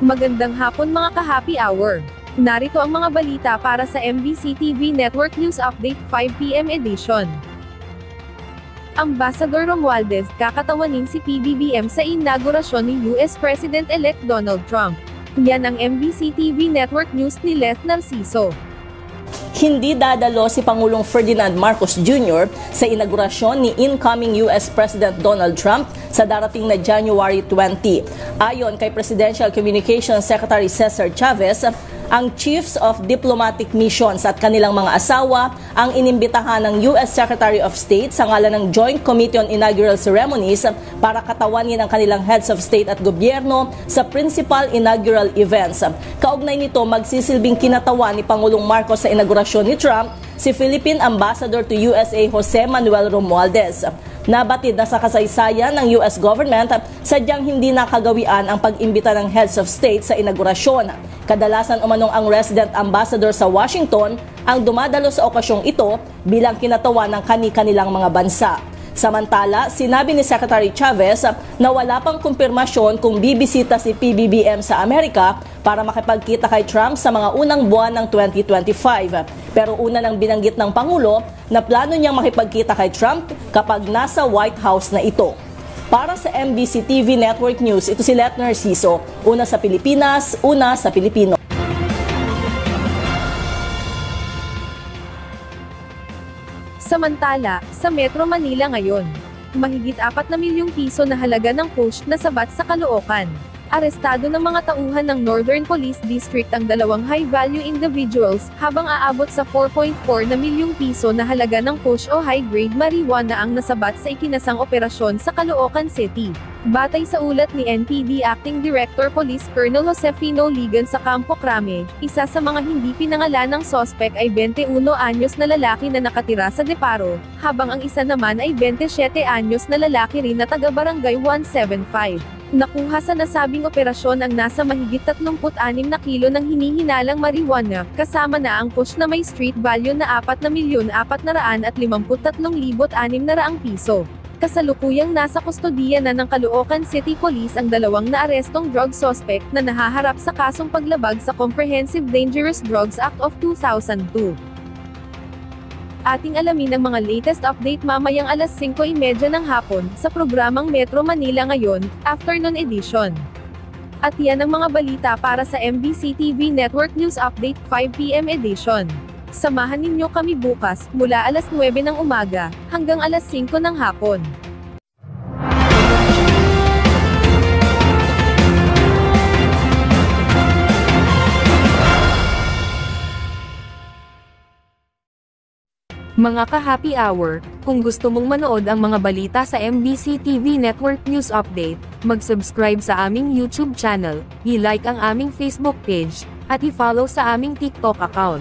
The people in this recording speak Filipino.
Magandang hapon mga ka-happy hour. Narito ang mga balita para sa MBC TV Network News Update 5 PM edition. Ambassador Romualdez kakatawanin si PBBM sa inaugurasyon ni US President-elect Donald Trump. Yan ang MBC TV Network News ni Les Narciso. Hindi dadalo si Pangulong Ferdinand Marcos Jr. sa inaugurasyon ni incoming US President Donald Trump sa darating na January 20. Ayon kay Presidential Communications Secretary Cesar Chavez, ang Chiefs of Diplomatic Missions at kanilang mga asawa ang inimbitahan ng US Secretary of State sa ngalan ng Joint Committee on Inaugural Ceremonies para katawanin ang kanilang heads of state at gobyerno sa principal inaugural events. Kaugnay nito, magsisilbing kinatawan ni Pangulong Marcos sa inaugurasyon ni Trump si Philippine Ambassador to USA Jose Manuel Romualdez. Nabatid na sa kasaysayan ng US government, sadyang hindi nakagawian ang pag-imbita ng heads of state sa inaugurasyon. Kadalasan umanong ang resident ambassador sa Washington ang dumadalo sa okasyong ito bilang kinatawan ng kani-kanilang mga bansa. Samantala, sinabi ni Secretary Chavez na wala pang kumpirmasyon kung bibisita si PBBM sa Amerika para makipagkita kay Trump sa mga unang buwan ng 2025. Pero una nang binanggit ng Pangulo na plano niyang makipagkita kay Trump kapag nasa White House na ito. Para sa MBC TV Network News, ito si Les Narciso. Una sa Pilipinas, una sa Pilipino. Samantala, sa Metro Manila ngayon, mahigit 4 na milyong piso na halaga ng cash na sabat sa Caloocan. Arestado ng mga tauhan ng Northern Police District ang dalawang high-value individuals, habang aabot sa 4.4 na milyong piso na halaga ng cash o high-grade marijuana ang nasabat sa ikinasang operasyon sa Caloocan City. Batay sa ulat ni NPD Acting Director Police Colonel Josefino Ligan sa Campo Crame, isa sa mga hindi pinangalan ng sospek ay 21 anyos na lalaki na nakatira sa Deparo, habang ang isa naman ay 27 anyos na lalaki rin na taga-barangay 175. Nakuha sa nasabing operasyon ang nasa mahigit 36 na kilo ng hinihinalang marijuana, kasama na ang push na may street value na 4,453,600 piso. Kasalukuyang nasa kustodiya na ng Caloocan City Police ang dalawang naarestong drug suspect na nahaharap sa kasong paglabag sa Comprehensive Dangerous Drugs Act of 2002. Ating alamin ang mga latest update mamayang alas 5:30 ng hapon sa programang Metro Manila Ngayon, Afternoon Edition. At yan ang mga balita para sa MBC TV Network News Update 5 PM edition. Samahan ninyo kami bukas, mula alas 9 ng umaga, hanggang alas 5 ng hapon. Mga ka-happy hour, kung gusto mong manood ang mga balita sa MBC TV Network News Update, mag-subscribe sa aming YouTube channel, i-like ang aming Facebook page, at i-follow sa aming TikTok account.